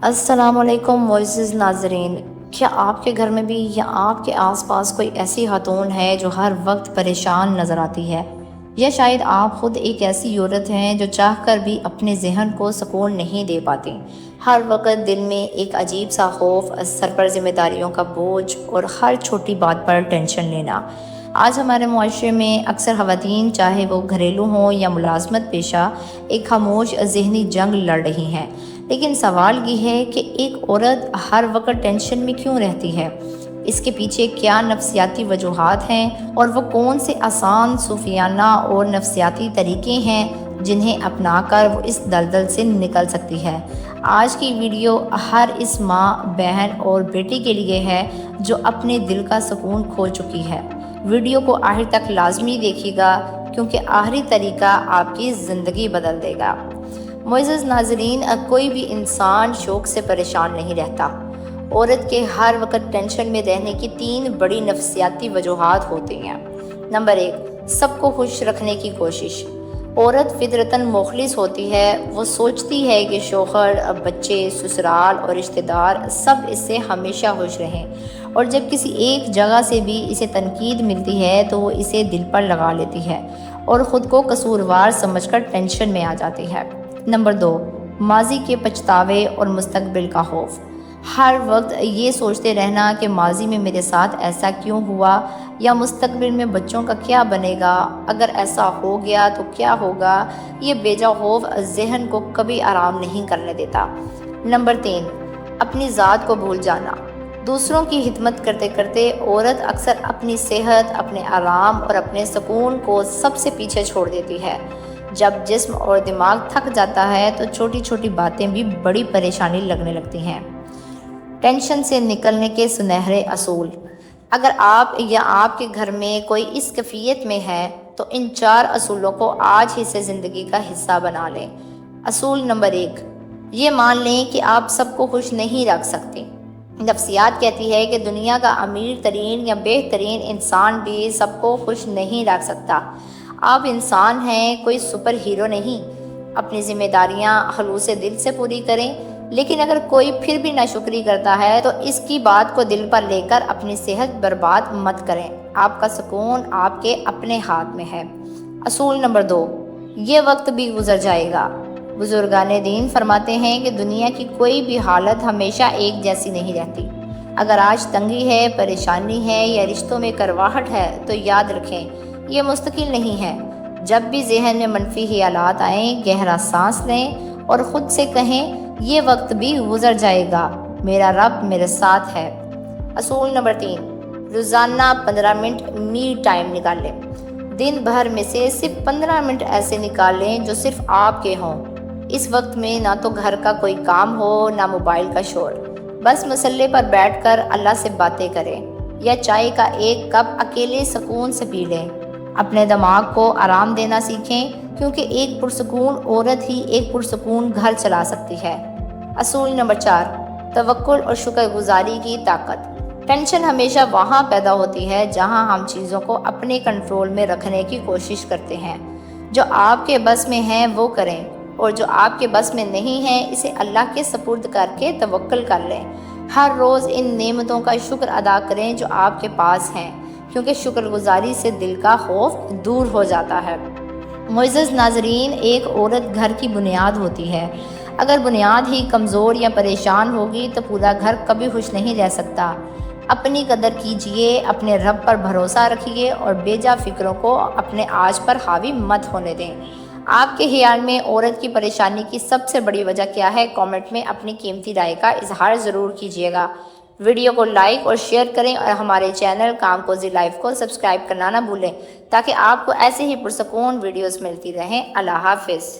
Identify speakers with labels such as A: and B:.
A: السلام علیکم معزز ناظرین، کیا آپ کے گھر میں بھی یا آپ کے آس پاس کوئی ایسی خاتون ہے جو ہر وقت پریشان نظر آتی ہے؟ یا شاید آپ خود ایک ایسی عورت ہیں جو چاہ کر بھی اپنے ذہن کو سکون نہیں دے پاتی؟ ہر وقت دل میں ایک عجیب سا خوف، سر پر ذمہ داریوں کا بوجھ اور ہر چھوٹی بات پر ٹینشن لینا۔ آج ہمارے معاشرے میں اکثر خواتین، چاہے وہ گھریلو ہوں یا ملازمت پیشہ، ایک خاموش ذہنی جنگ لڑ رہی ہیں۔ لیکن سوال یہ ہے کہ ایک عورت ہر وقت ٹینشن میں کیوں رہتی ہے؟ اس کے پیچھے کیا نفسیاتی وجوہات ہیں، اور وہ کون سے آسان، صوفیانہ اور نفسیاتی طریقے ہیں جنہیں اپنا کر وہ اس دلدل سے نکل سکتی ہے؟ آج کی ویڈیو ہر اس ماں، بہن اور بیٹی کے لیے ہے جو اپنے دل کا سکون کھو چکی ہے۔ ویڈیو کو آخر تک لازمی دیکھیے گا، کیونکہ آخری طریقہ آپ کی زندگی بدل دے گا۔ معزز ناظرین، کوئی بھی انسان شوق سے پریشان نہیں رہتا۔ عورت کے ہر وقت ٹینشن میں رہنے کی 3 بڑی نفسیاتی وجوہات ہوتی ہیں۔ نمبر 1، سب کو خوش رکھنے کی کوشش۔ عورت فطرتاً مخلص ہوتی ہے، وہ سوچتی ہے کہ شوہر، بچے، سسرال اور رشتہ دار سب اس سے ہمیشہ خوش رہیں، اور جب کسی ایک جگہ سے بھی اسے تنقید ملتی ہے تو وہ اسے دل پر لگا لیتی ہے اور خود کو قصوروار سمجھ کر ٹینشن میں آ جاتی ہے۔ نمبر 2، ماضی کے پچھتاوے اور مستقبل کا خوف۔ ہر وقت یہ سوچتے رہنا کہ ماضی میں میرے ساتھ ایسا کیوں ہوا، یا مستقبل میں بچوں کا کیا بنے گا، اگر ایسا ہو گیا تو کیا ہوگا۔ یہ بیجا خوف ذہن کو کبھی آرام نہیں کرنے دیتا۔ نمبر 3، اپنی ذات کو بھول جانا۔ دوسروں کی خدمت کرتے کرتے عورت اکثر اپنی صحت، اپنے آرام اور اپنے سکون کو سب سے پیچھے چھوڑ دیتی ہے۔ جب جسم اور دماغ تھک جاتا ہے تو چھوٹی چھوٹی باتیں بھی بڑی پریشانی لگنے لگتی ہیں۔ ٹینشن سے نکلنے کے سنہرے اصول۔ اگر آپ یا آپ کے گھر میں کوئی اس کیفیت میں ہے تو ان 4 اصولوں کو آج ہی سے زندگی کا حصہ بنا لیں۔ اصول نمبر 1، یہ مان لیں کہ آپ سب کو خوش نہیں رکھ سکتی۔ نفسیات کہتی ہے کہ دنیا کا امیر ترین یا بہترین انسان بھی سب کو خوش نہیں رکھ سکتا۔ آپ انسان ہیں، کوئی سپر ہیرو نہیں۔ اپنی ذمہ داریاں خلوص دل سے پوری کریں، لیکن اگر کوئی پھر بھی ناشکری کرتا ہے تو اس کی بات کو دل پر لے کر اپنی صحت برباد مت کریں۔ آپ کا سکون آپ کے اپنے ہاتھ میں ہے۔ اصول نمبر 2، یہ وقت بھی گزر جائے گا۔ بزرگان دین فرماتے ہیں کہ دنیا کی کوئی بھی حالت ہمیشہ ایک جیسی نہیں رہتی۔ اگر آج تنگی ہے، پریشانی ہے یا رشتوں میں کرواہٹ ہے تو یاد رکھیں یہ مستقل نہیں ہے۔ جب بھی ذہن میں منفی خیالات آئیں، گہرا سانس لیں اور خود سے کہیں یہ وقت بھی گزر جائے گا، میرا رب میرے ساتھ ہے۔ اصول نمبر 3، روزانہ 15 منٹ می ٹائم نکالیں۔ دن بھر میں سے صرف 15 منٹ ایسے نکالیں جو صرف آپ کے ہوں۔ اس وقت میں نہ تو گھر کا کوئی کام ہو، نہ موبائل کا شور، بس مصلی پر بیٹھ کر اللہ سے باتیں کریں، یا چائے کا ایک کپ اکیلے سکون سے پی لیں۔ اپنے دماغ کو آرام دینا سیکھیں، کیونکہ ایک پرسکون عورت ہی ایک پرسکون گھر چلا سکتی ہے۔ اصول نمبر 4، توکل اور شکر گزاری کی طاقت۔ ٹینشن ہمیشہ وہاں پیدا ہوتی ہے جہاں ہم چیزوں کو اپنے کنٹرول میں رکھنے کی کوشش کرتے ہیں۔ جو آپ کے بس میں ہیں وہ کریں، اور جو آپ کے بس میں نہیں ہے اسے اللہ کے سپرد کر کے توکل کر لیں۔ ہر روز ان نعمتوں کا شکر ادا کریں جو آپ کے پاس ہیں، کیونکہ شکر گزاری سے دل کا خوف دور ہو جاتا ہے۔ معزز ناظرین، ایک عورت گھر کی بنیاد ہوتی ہے۔ اگر بنیاد ہی کمزور یا پریشان ہوگی تو پورا گھر کبھی خوش نہیں رہ سکتا۔ اپنی قدر کیجئے، اپنے رب پر بھروسہ رکھیے اور بیجا فکروں کو اپنے آج پر حاوی مت ہونے دیں۔ آپ کے خیال میں عورت کی پریشانی کی سب سے بڑی وجہ کیا ہے؟ کامنٹ میں اپنی قیمتی رائے کا اظہار ضرور کیجیے گا۔ ویڈیو کو لائک اور شیئر کریں، اور ہمارے چینل کام کوزی لائف کو سبسکرائب کرنا نہ بھولیں، تاکہ آپ کو ایسے ہی پرسکون ویڈیوز ملتی رہیں۔ اللہ حافظ۔